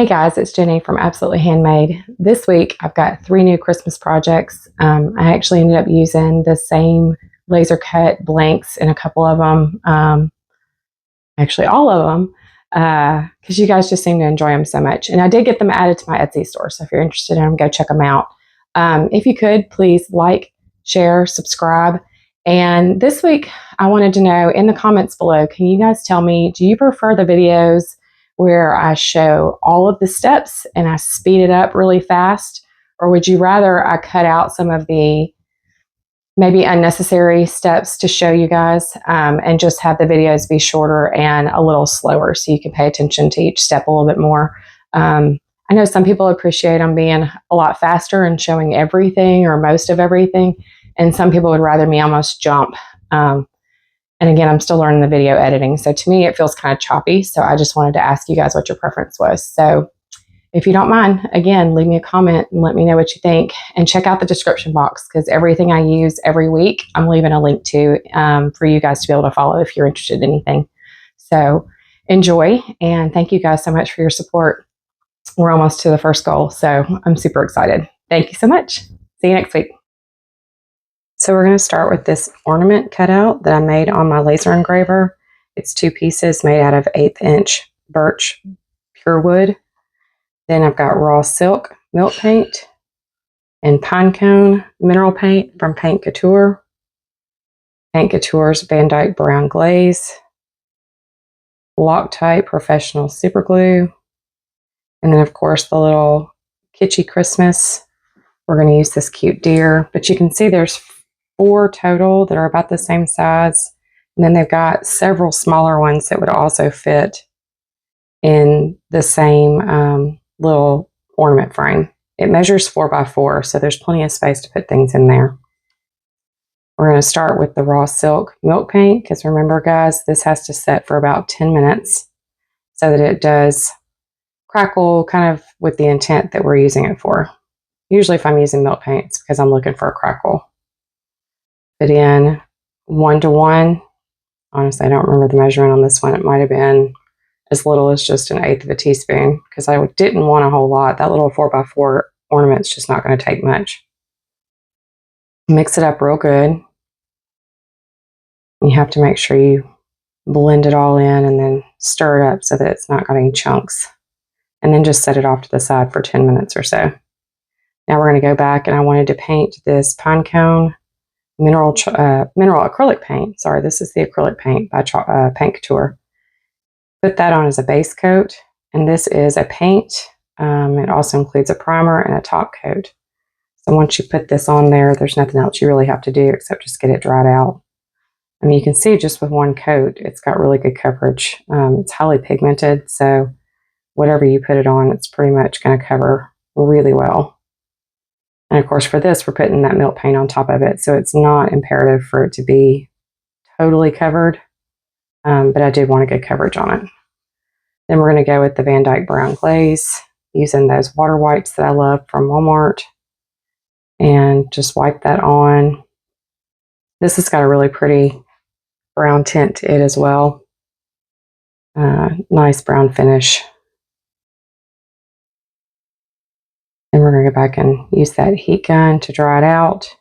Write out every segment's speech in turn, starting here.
Hey guys, it's Jenny from Absolutely Handmade. This week I've got 3 new Christmas projects. I actually ended up using the same laser cut blanks in a couple of them, actually all of them, because you guys just seem to enjoy them so much. And I did get them added to my Etsy store, so if you're interested in them, go check them out. If you could, please like, share, subscribe. And this week I wanted to know in the comments below, can you guys tell me, do you prefer the videos where I show all of the steps and I speed it up really fast? Or would you rather I cut out some of the maybe unnecessary steps to show you guys and just have the videos be shorter and a little slower so you can pay attention to each step a little bit more? I know some people appreciate them being a lot faster and showing everything or most of everything, and some people would rather me almost jump. And again, I'm still learning the video editing, so to me it feels kind of choppy. So I just wanted to ask you guys what your preference was. So if you don't mind, again, leave me a comment and let me know what you think. And check out the description box, because everything I use every week, I'm leaving a link to for you guys to be able to follow if you're interested in anything. So enjoy, and thank you guys so much for your support. We're almost to the first goal, so I'm super excited. Thank you so much. See you next week. So we're going to start with this ornament cutout that I made on my laser engraver. It's 2 pieces made out of 1/8 inch birch pure wood. Then I've got raw silk milk paint and pine cone mineral paint from Paint Couture. Paint Couture's Van Dyke brown glaze. Loctite professional super glue. And then of course the little kitschy Christmas. We're going to use this cute deer, but you can see there's 4 total that are about the same size. And then they've got several smaller ones that would also fit in the same little ornament frame. It measures 4 by 4, so there's plenty of space to put things in there. We're going to start with the raw silk milk paint, because remember guys, this has to set for about 10 minutes so that it does crackle, kind of with the intent that we're using it for. Usually if I'm using milk paint, it's because I'm looking for a crackle. Put in 1 to 1. Honestly, I don't remember the measurement on this one. It might have been as little as just 1/8 of a teaspoon, because I didn't want a whole lot. That little 4 by 4 ornament's just not going to take much. Mix it up real good. You have to make sure you blend it all in and then stir it up so that it's not got any chunks. And then just set it off to the side for 10 minutes or so. Now we're going to go back, and I wanted to paint this pine cone mineral acrylic paint. Sorry, this is the acrylic paint by Paint Couture. Put that on as a base coat, and this is a paint. It also includes a primer and a top coat. So once you put this on there, there's nothing else you really have to do except just get it dried out. I mean, you can see just with 1 coat, it's got really good coverage. It's highly pigmented, so whatever you put it on, it's pretty much going to cover really well. And of course for this, we're putting that milk paint on top of it, so it's not imperative for it to be totally covered, but I did want to get coverage on it. Then we're going to go with the Van Dyke brown glaze, using those water wipes that I love from Walmart, and just wipe that on. This has got a really pretty brown tint to it as well. Nice brown finish. Then we're going to go back and use that heat gun to dry it out.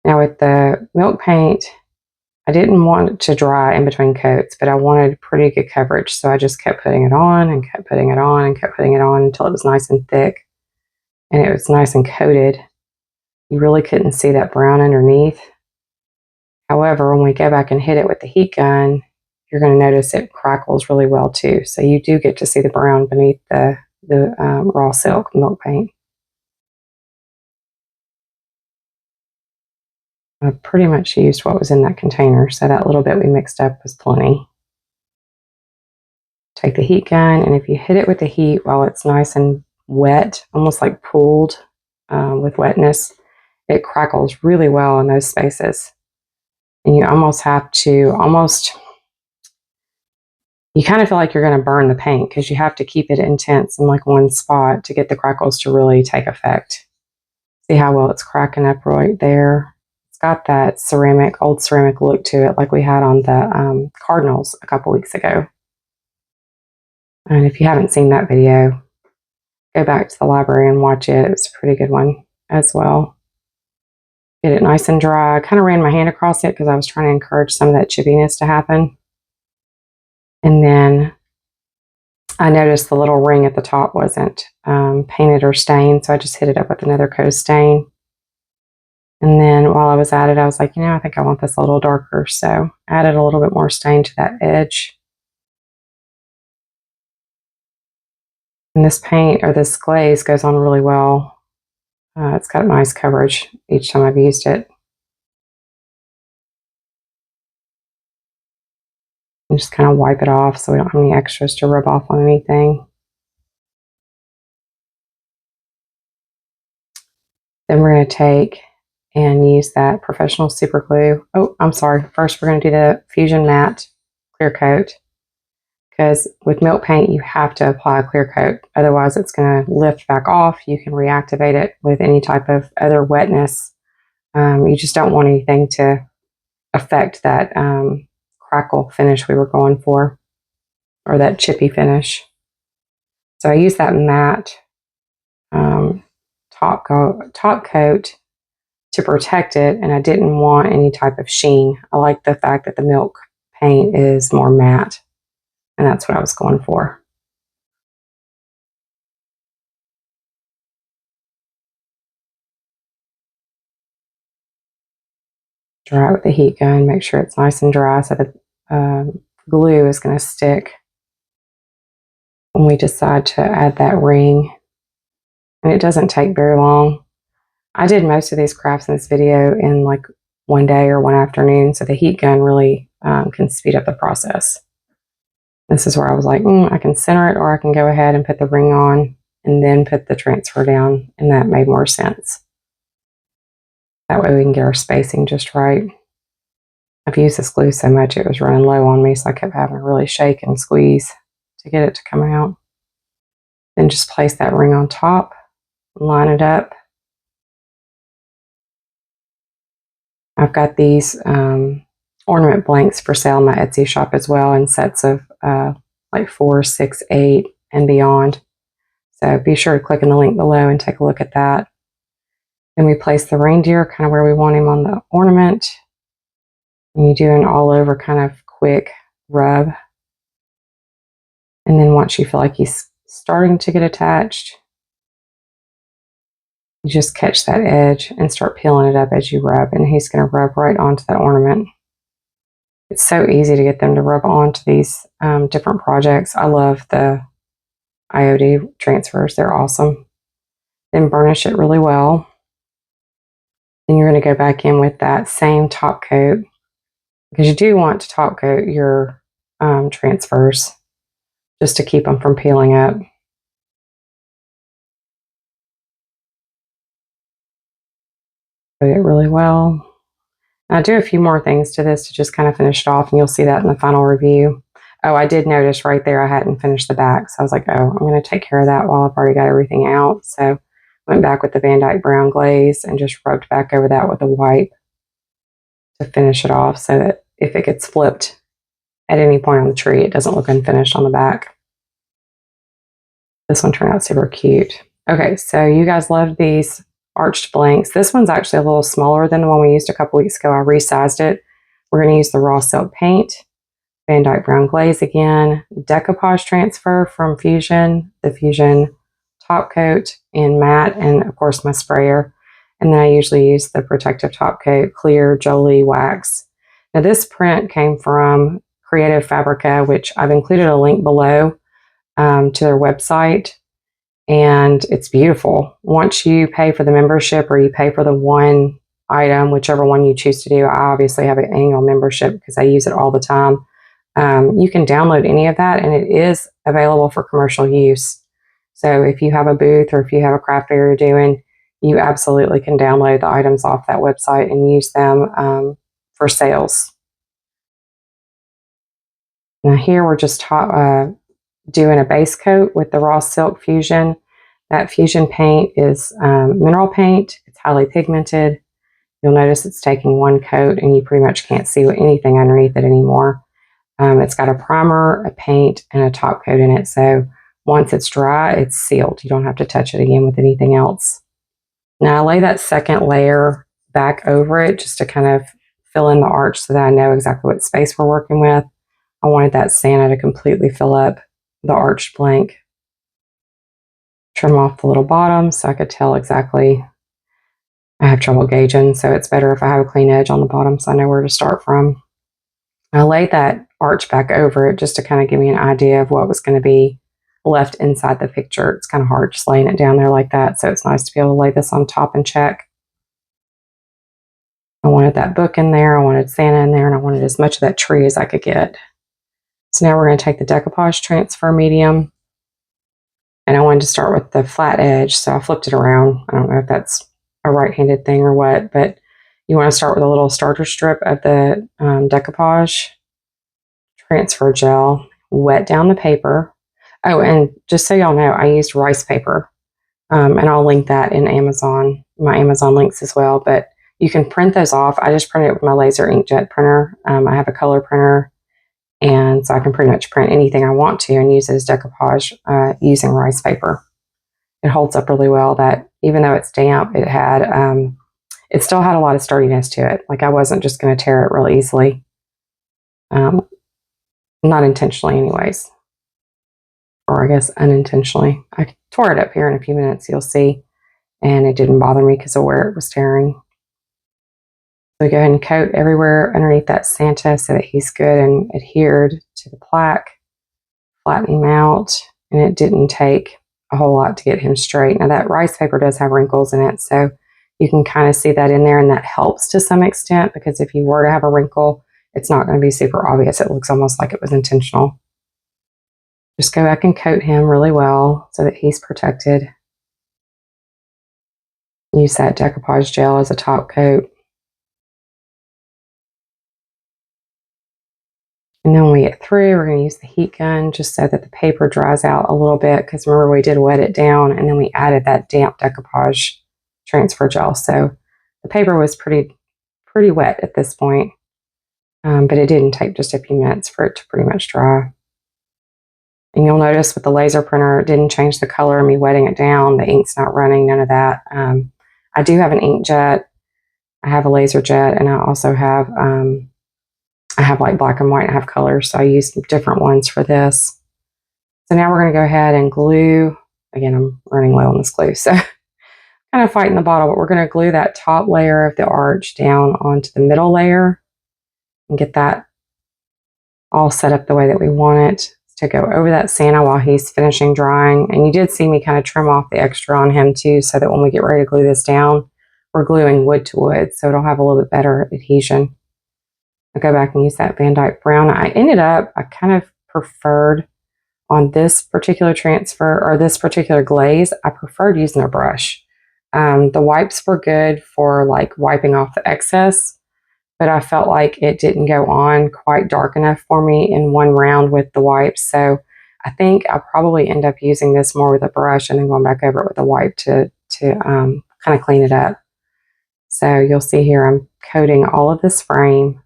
Now with the milk paint, I didn't want it to dry in between coats, but I wanted pretty good coverage. So I just kept putting it on and kept putting it on and kept putting it on until it was nice and thick. And it was nice and coated. You really couldn't see that brown underneath. However, when we go back and hit it with the heat gun, you're going to notice it crackles really well too. So you do get to see the brown beneath the raw silk milk paint. I pretty much used what was in that container, so that little bit we mixed up was plenty. Take the heat gun, and if you hit it with the heat while it's nice and wet, almost like pooled with wetness, it crackles really well in those spaces. And you almost have to, you kind of feel like you're going to burn the paint, because you have to keep it intense in like one spot to get the crackles to really take effect. See how well it's cracking up right there? It's got that old ceramic look to it, like we had on the cardinals a couple weeks ago. And if you haven't seen that video, go back to the library and watch it. It's a pretty good one as well. Get it nice and dry. I kind of ran my hand across it because I was trying to encourage some of that chippiness to happen. And then I noticed the little ring at the top wasn't painted or stained, so I just hit it up with another coat of stain. And then while I was at it, I was like, you know, I think I want this a little darker, so added a little bit more stain to that edge. And this paint, or this glaze, goes on really well. It's got nice coverage each time I've used it. And just kind of wipe it off so we don't have any extras to rub off on anything. Then we're going to take and use that professional super glue. Oh, I'm sorry. First, we're going to do the Fusion Matte clear coat, because with milk paint, you have to apply a clear coat. Otherwise, it's going to lift back off. You can reactivate it with any type of other wetness. You just don't want anything to affect that crackle finish we were going for, or that chippy finish. So I use that matte top coat to protect it, and I didn't want any type of sheen. I like the fact that the milk paint is more matte, and that's what I was going for. Dry it with the heat gun, make sure it's nice and dry so the glue is going to stick when we decide to add that ring. And it doesn't take very long. I did most of these crafts in this video in like one day or one afternoon, so the heat gun really can speed up the process. This is where I was like, I can center it, or I can go ahead and put the ring on and then put the transfer down, and that made more sense. That way we can get our spacing just right. I've used this glue so much it was running low on me, so I kept having to really shake and squeeze to get it to come out. Then just place that ring on top, line it up. I've got these ornament blanks for sale in my Etsy shop as well, in sets of like 4, 6, 8, and beyond. So be sure to click in the link below and take a look at that. Then we place the reindeer kind of where we want him on the ornament. And you do an all over kind of quick rub. And then once you feel like he's starting to get attached, you just catch that edge and start peeling it up as you rub, and he's going to rub right onto that ornament. It's so easy to get them to rub onto these different projects. I love the IOD transfers. They're awesome. Then burnish it really well. Then you're going to go back in with that same top coat, because you do want to top coat your transfers just to keep them from peeling up. Coat it really well. I'll do a few more things to this to just kind of finish it off, and you'll see that in the final review. Oh, I did notice right there I hadn't finished the back, so I was like, oh, I'm going to take care of that while I've already got everything out. So went back with the Van Dyke brown glaze and just rubbed back over that with a wipe to finish it off, so that if it gets flipped at any point on the tree, it doesn't look unfinished on the back. This one turned out super cute. Okay, so you guys loved these arched blanks. This one's actually a little smaller than the one we used a couple weeks ago. I resized it. We're going to use the raw silk paint, Van Dyke brown glaze again, decoupage transfer from Fusion, the Fusion top coat in matte, and of course my sprayer. And then I usually use the protective top coat, clear Jolie wax. Now this print came from Creative Fabrica, which I've included a link below to their website. And it's beautiful. Once you pay for the membership, or you pay for the one item, whichever one you choose to do, I obviously have an annual membership because I use it all the time. You can download any of that, and it is available for commercial use. So if you have a booth, or if you have a craft fair you're doing, you absolutely can download the items off that website and use them for sales. Now here we're just doing a base coat with the raw silk Fusion. That Fusion paint is mineral paint. It's highly pigmented. You'll notice it's taking one coat, and you pretty much can't see anything underneath it anymore. It's got a primer, a paint, and a top coat in it. So once it's dry, it's sealed. You don't have to touch it again with anything else. Now I lay that second layer back over it just to kind of fill in the arch so that I know exactly what space we're working with. I wanted that Santa to completely fill up the arched blank. Trim off the little bottom so I could tell exactly. I have trouble gauging, so it's better if I have a clean edge on the bottom so I know where to start from. I laid that arch back over it just to kind of give me an idea of what was going to be left inside the picture. It's kind of hard just laying it down there like that, so it's nice to be able to lay this on top and check. I wanted that book in there, I wanted Santa in there, and I wanted as much of that tree as I could get. So now we're going to take the decoupage transfer medium, and I wanted to start with the flat edge, so I flipped it around. I don't know if that's a right-handed thing or what, but you want to start with a little starter strip of the decoupage transfer gel, wet down the paper. Oh, and just so y'all know, I used rice paper, and I'll link that in Amazon, my Amazon links as well, but you can print those off. I just print it with my laser inkjet printer. I have a color printer, and so I can pretty much print anything I want to and use it as decoupage using rice paper. It holds up really well. That even though it's damp, it still had a lot of sturdiness to it. Like I wasn't just going to tear it real easily. Not intentionally anyways. Or I guess unintentionally. I tore it up here in a few minutes, you'll see. And it didn't bother me because of where it was tearing. So we go ahead and coat everywhere underneath that Santa so that he's good and adhered to the plaque. Flatten him out. And it didn't take a whole lot to get him straight. Now that rice paper does have wrinkles in it, so you can kind of see that in there, and that helps to some extent because if you were to have a wrinkle, it's not going to be super obvious. It looks almost like it was intentional. Just go back and coat him really well so that he's protected. Use that decoupage gel as a top coat. And then when we get through, we're going to use the heat gun just so that the paper dries out a little bit, because remember we did wet it down and then we added that damp decoupage transfer gel. So the paper was pretty wet at this point, but it didn't take just a few minutes for it to pretty much dry. And you'll notice with the laser printer, it didn't change the color of me wetting it down. The ink's not running, none of that. I do have an inkjet. I have a laser jet, and I also have like black and white, and I have colors, so I used different ones for this. So now we're going to go ahead and glue. Again, I'm running low on this glue, so kind of fighting the bottle, but we're going to glue that top layer of the arch down onto the middle layer and get that all set up the way that we want it to go over that Santa while he's finishing drying. And you did see me kind of trim off the extra on him too, so that when we get ready to glue this down, we're gluing wood to wood, so it'll have a little bit better adhesion. I'll go back and use that Van Dyke brown. I kind of preferred on this particular transfer, or this particular glaze, I preferred using a brush. The wipes were good for like wiping off the excess, but I felt like it didn't go on quite dark enough for me in one round with the wipes. So I think I'll probably end up using this more with a brush and then going back over it with a wipe to kind of clean it up. So you'll see here I'm coating all of this frame.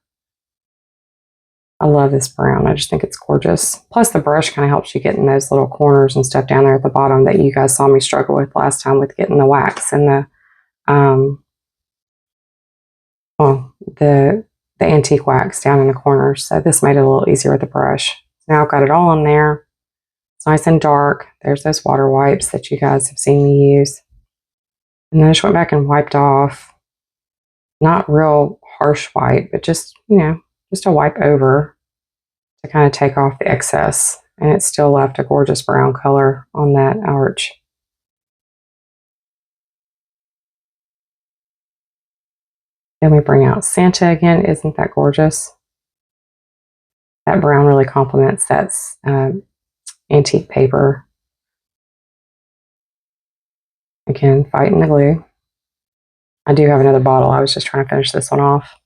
I love this brown. I just think it's gorgeous. Plus the brush kind of helps you get in those little corners and stuff down there at the bottom that you guys saw me struggle with last time with getting the wax and the antique wax down in the corners. So this made it a little easier with the brush. Now I've got it all in there. It's nice and dark. There's those water wipes that you guys have seen me use. And then I just went back and wiped off. Not real harsh wipe, but just, just a wipe over to kind of take off the excess. And it still left a gorgeous brown color on that arch. Then we bring out Santa again. Isn't that gorgeous? That brown really complements that antique paper. Again, fighting the glue. I do have another bottle. I was just trying to finish this one off.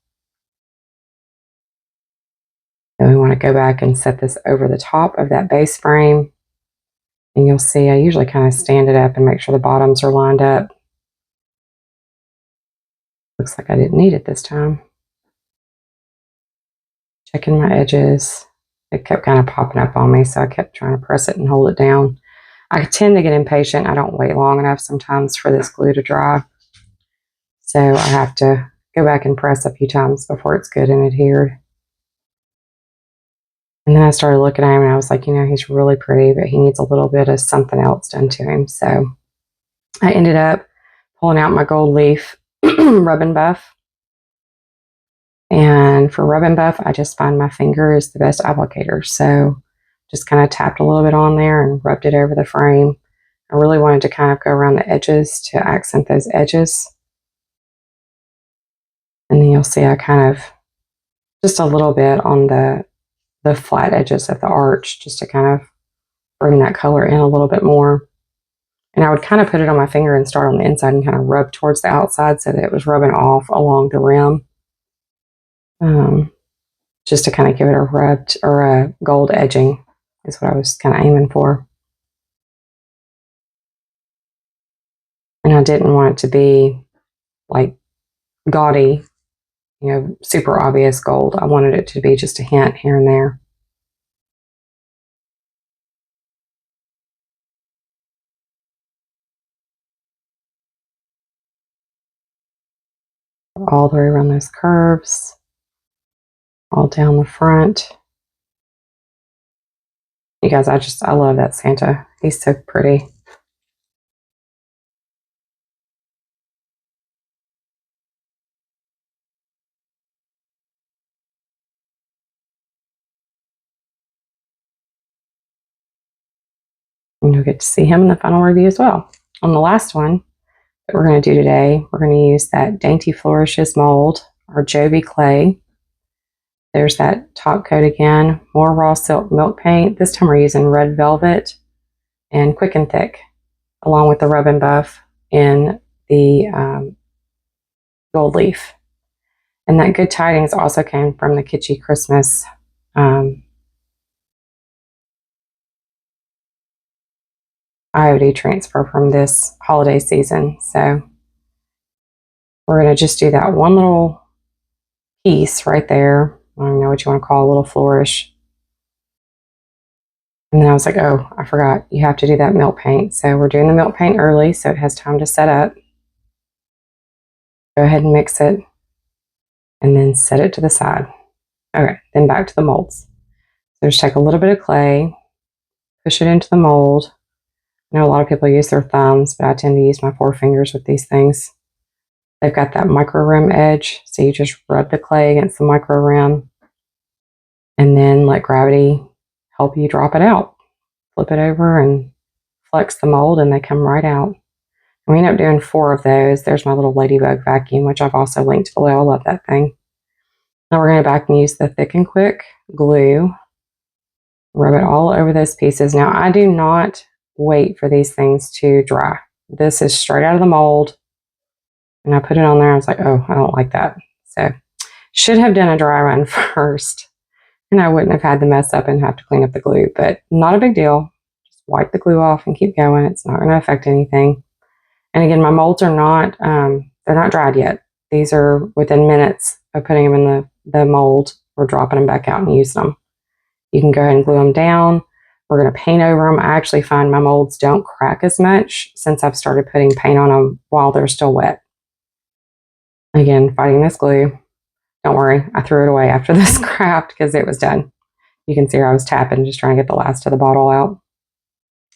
Then we want to go back and set this over the top of that base frame. And you'll see I usually kind of stand it up and make sure the bottoms are lined up. Looks like I didn't need it this time. Checking my edges. It kept kind of popping up on me, so I kept trying to press it and hold it down. I tend to get impatient. I don't wait long enough sometimes for this glue to dry. So I have to go back and press a few times before it's good and adhered. And then I started looking at him and I was like, he's really pretty, but he needs a little bit of something else done to him. So I ended up pulling out my gold leaf rub and buff. And for rub and buff, I just find my finger is the best applicator. So just kind of tapped a little bit on there and rubbed it over the frame. I really wanted to kind of go around the edges to accent those edges. And then you'll see I kind of, just a little bit on the flat edges of the arch, just to kind of bring that color in a little bit more. And I would kind of put it on my finger and start on the inside and kind of rub towards the outside so that it was rubbing off along the rim. Just to kind of give it a rubbed or a gold edging is what I was kind of aiming for. And I didn't want it to be like gaudy, super obvious gold. I wanted it to be just a hint here and there. All the way around those curves, all down the front. You guys, I love that Santa. He's so pretty. And you'll get to see him in the final review as well. On the last one that we're going to do today, we're going to use that Dainty Flourishes mold, or Jovi clay. There's that top coat again, more raw silk milk paint. This time we're using red velvet and quick and thick, along with the rub and buff in the gold leaf. And that Good Tidings also came from the Kitschy Christmas IOD transfer from this holiday season. So we're going to just do that one little piece right there. I don't know what you want to call a little flourish. And then I was like, oh, I forgot. You have to do that milk paint. So we're doing the milk paint early so it has time to set up. Go ahead and mix it and then set it to the side. Okay, then back to the molds. So just take a little bit of clay, push it into the mold. I know a lot of people use their thumbs, but I tend to use my forefingers with these things. They've got that micro rim edge, so you just rub the clay against the micro rim and then let gravity help you drop it out. Flip it over and flex the mold and they come right out. And we end up doing 4 of those. There's my little ladybug vacuum, which I've also linked below. I love that thing. Now we're going to back and use the Thick and Quick glue. Rub it all over those pieces. Now I do not wait for these things to dry. This is straight out of the mold. And I put it on there. I was like, oh, I don't like that. So should have done a dry run first. And I wouldn't have had to mess up and have to clean up the glue. But not a big deal. Just wipe the glue off and keep going. It's not going to affect anything. And again, my molds are not, they're not dried yet. These are within minutes of putting them in the mold. We're dropping them back out and using them. You can go ahead and glue them down. We're going to paint over them. I actually find my molds don't crack as much since I've started putting paint on them while they're still wet. Again, fighting this glue. Don't worry, I threw it away after this craft because it was done. You can see I was tapping, just trying to get the last of the bottle out.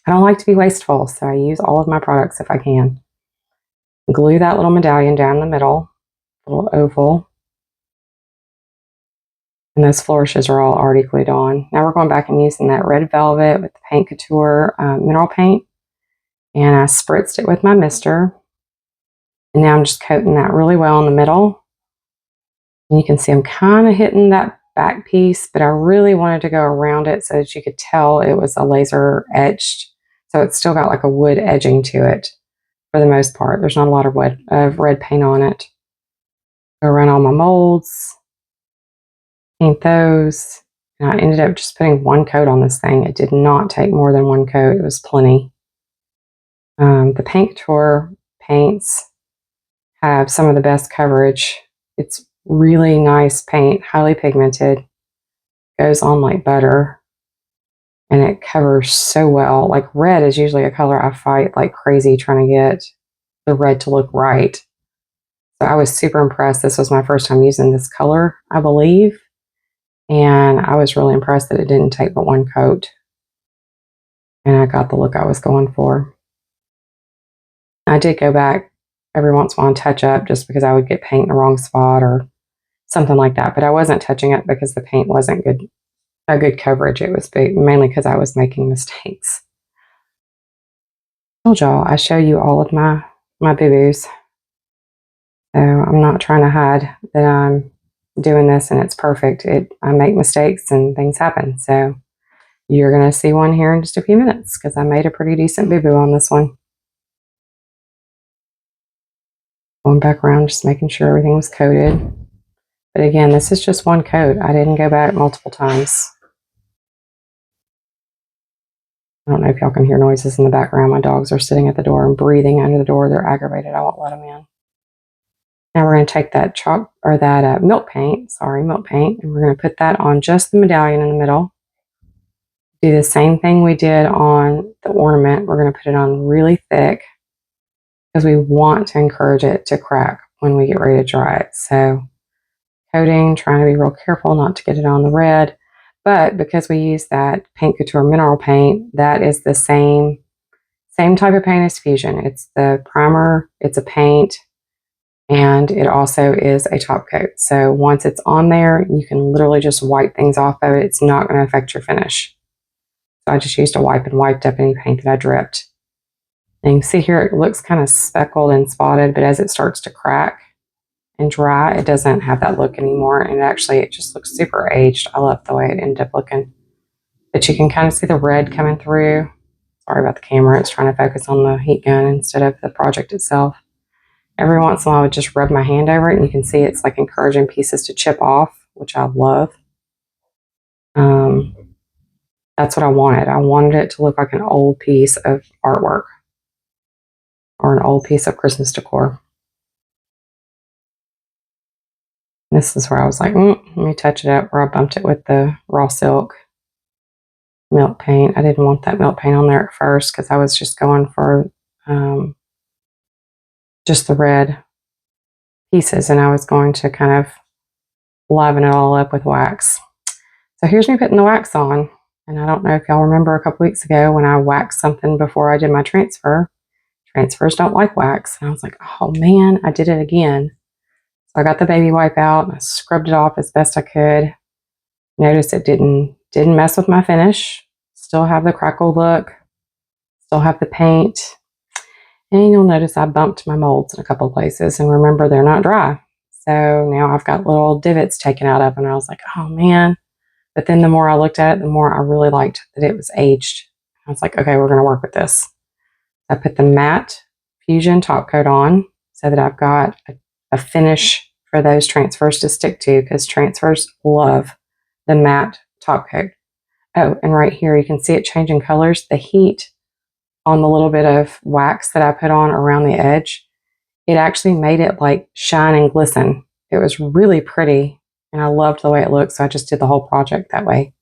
I don't like to be wasteful, so I use all of my products if I can. Glue that little medallion down the middle, little oval. And those flourishes are all already glued on. Now we're going back and using that red velvet with the Paint Couture mineral paint. And I spritzed it with my mister. And now I'm just coating that really well in the middle. And you can see I'm kind of hitting that back piece, but I really wanted to go around it so that you could tell it was a laser etched. So it's still got like a wood edging to it for the most part. There's not a lot of red paint on it. Go around all my molds. Paint those. And I ended up just putting 1 coat on this thing. It did not take more than 1 coat. It was plenty. The Paint Couture paints have some of the best coverage. It's really nice paint, highly pigmented. Goes on like butter. and it covers so well. Like red is usually a color I fight like crazy trying to get the red to look right. So I was super impressed. This was my first time using this color, I believe. And I was really impressed that it didn't take but one coat. And I got the look I was going for. I did go back every once in a while and touch up just because I would get paint in the wrong spot or something like that. But I wasn't touching it because the paint wasn't a good coverage. It was mainly because I was making mistakes. I told y'all I show you all of my boo-boos. So I'm not trying to hide that I'm doing this and it's perfect. I make mistakes and things happen. So you're going to see one here in just a few minutes because I made a pretty decent boo-boo on this one. Going back around, just making sure everything was coated. But again, this is just one coat. I didn't go back multiple times. I don't know if y'all can hear noises in the background. My dogs are sitting at the door and breathing under the door. They're aggravated. I won't let them in. Now we're going to take that chalk or that milk paint, and we're going to put that on just the medallion in the middle. Do the same thing we did on the ornament. We're going to put it on really thick because we want to encourage it to crack when we get ready to dry it. So coating, trying to be real careful not to get it on the red. But because we use that Paint Couture mineral paint, that is the same type of paint as Fusion. It's the primer, it's a paint, and it also is a top coat. So once it's on there, you can literally just wipe things off of it. It's not going to affect your finish. So I just used a wipe and wiped up any paint that I dripped. And you can see here it looks kind of speckled and spotted, but as it starts to crack and dry, it doesn't have that look anymore. And actually, it just looks super aged. I love the way it ended up looking. But you can kind of see the red coming through. Sorry about the camera. It's trying to focus on the heat gun instead of the project itself. Every once in a while, I would just rub my hand over it, and you can see it's like encouraging pieces to chip off, which I love. That's what I wanted. I wanted it to look like an old piece of artwork or an old piece of Christmas decor. This is where I was like, let me touch it up, where I bumped it with the raw silk milk paint. I didn't want that milk paint on there at first because I was just going for just the red pieces, and I was going to kind of liven it all up with wax. So here's me putting the wax on, and I don't know if y'all remember a couple weeks ago when I waxed something before I did my transfer. Transfers don't like wax, and I was like, oh man, I did it again. So I got the baby wipe out and I scrubbed it off as best I could. Notice it didn't mess with my finish. Still have the crackle look, still have the paint. And you'll notice I bumped my molds in a couple of places, and remember, they're not dry. So now I've got little divots taken out of them, and I was like, oh man. But then the more I looked at it, the more I really liked that it was aged. I was like, okay, we're going to work with this. I put the matte Fusion top coat on so that I've got a finish for those transfers to stick to, because transfers love the matte top coat. Oh, and right here you can see it changing colors. The heat on the little bit of wax that I put on around the edge, it actually made it like shine and glisten. It was really pretty, and I loved the way it looked, so I just did the whole project that way.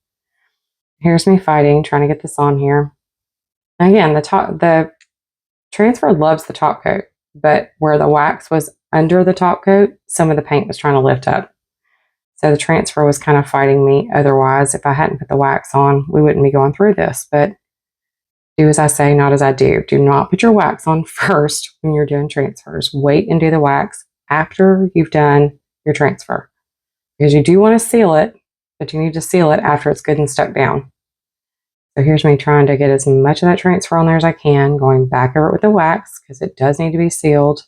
Here's me fighting, trying to get this on here. And again, the transfer loves the top coat, but where the wax was under the top coat, some of the paint was trying to lift up. So the transfer was kind of fighting me. Otherwise, if I hadn't put the wax on, we wouldn't be going through this. But do as I say, not as I do. Do not put your wax on first when you're doing transfers. Wait and do the wax after you've done your transfer, because you do want to seal it, but you need to seal it after it's good and stuck down. So here's me trying to get as much of that transfer on there as I can, going back over it with the wax because it does need to be sealed.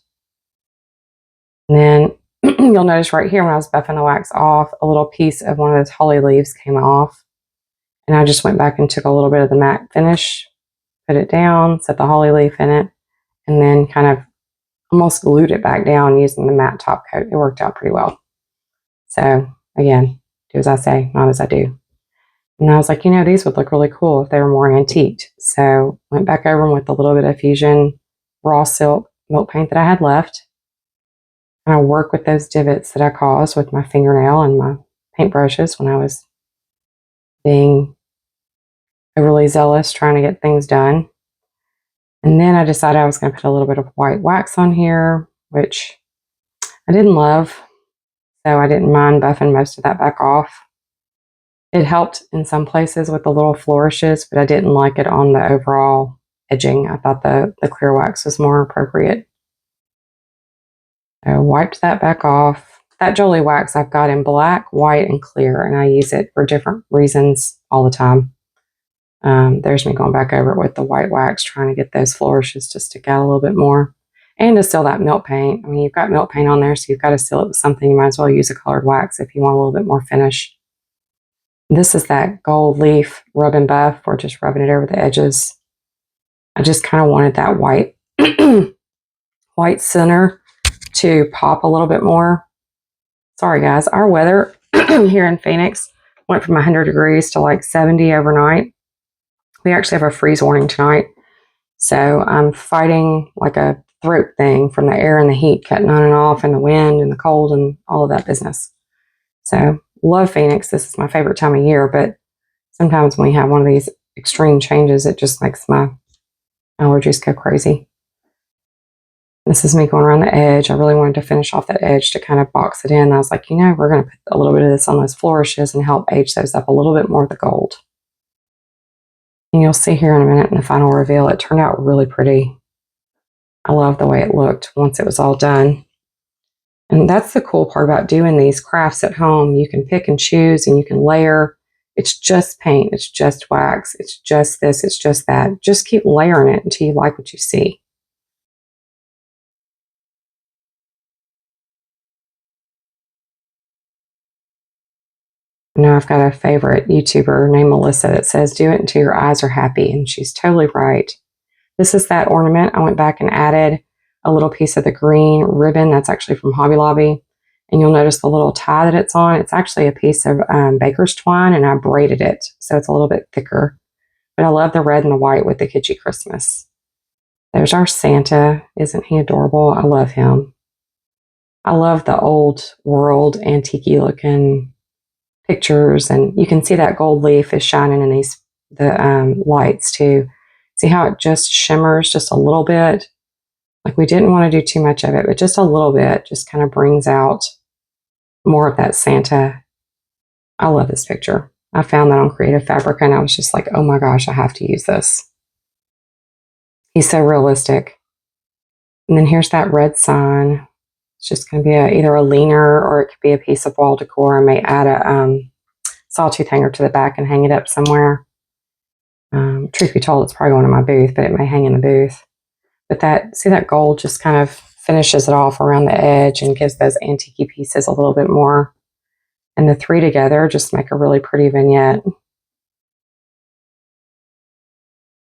And then you'll notice right here when I was buffing the wax off, a little piece of one of those holly leaves came off. And I just went back and took a little bit of the matte finish, put it down, set the holly leaf in it, and then kind of almost glued it back down using the matte top coat. It worked out pretty well. So again, do as I say, not as I do. And I was like, these would look really cool if they were more antiqued. So went back over them with a little bit of Fusion raw silk milk paint that I had left. And I work with those divots that I caused with my fingernail and my paintbrushes when I was being overly zealous trying to get things done. And then I decided I was going to put a little bit of white wax on here, which I didn't love. So I didn't mind buffing most of that back off. It helped in some places with the little flourishes, but I didn't like it on the overall edging. I thought the clear wax was more appropriate. I wiped that back off. That Jolie wax I've got in black, white, and clear, and I use it for different reasons all the time. There's me going back over it with the white wax, trying to get those flourishes to stick out a little bit more. And to seal that milk paint. I mean, you've got milk paint on there, so you've got to seal it with something. You might as well use a colored wax if you want a little bit more finish. This is that gold leaf rub and buff, or just rubbing it over the edges. I just kind of wanted that white, white center to pop a little bit more. Sorry guys, our weather here in Phoenix went from 100 degrees to like 70 overnight. We actually have a freeze warning tonight. So I'm fighting like a throat thing from the air and the heat cutting on and off, and the wind and the cold and all of that business. So love Phoenix. This is my favorite time of year, but sometimes when we have one of these extreme changes, it just makes my allergies go crazy. This is me going around the edge. I really wanted to finish off that edge to kind of box it in. I was like, we're going to put a little bit of this on those flourishes and help age those up a little bit more with the gold. And you'll see here in a minute in the final reveal, it turned out really pretty. I love the way it looked once it was all done. And that's the cool part about doing these crafts at home. You can pick and choose, and you can layer. It's just paint. It's just wax. It's just this. It's just that. Just keep layering it until you like what you see. Now I've got a favorite YouTuber named Melissa that says, do it until your eyes are happy. And she's totally right. This is that ornament. I went back and added a little piece of the green ribbon. That's actually from Hobby Lobby. And you'll notice the little tie that it's on. It's actually a piece of baker's twine, and I braided it. So it's a little bit thicker. But I love the red and the white with the kitschy Christmas. There's our Santa. Isn't he adorable? I love him. I love the old world, antique-y looking pictures, and you can see that gold leaf is shining in the lights too. See how it just shimmers just a little bit? Like, we didn't want to do too much of it, but just a little bit just kind of brings out more of that Santa. I love this picture. I found that on Creative Fabrica, and I was just like, oh my gosh, I have to use this. He's so realistic. And then here's that red sign. It's just going to be either a leaner, or it could be a piece of wall decor. I may add a sawtooth hanger to the back and hang it up somewhere. Truth be told, it's probably going in my booth, but it may hang in the booth. But see that gold just kind of finishes it off around the edge and gives those antique pieces a little bit more. And the three together just make a really pretty vignette.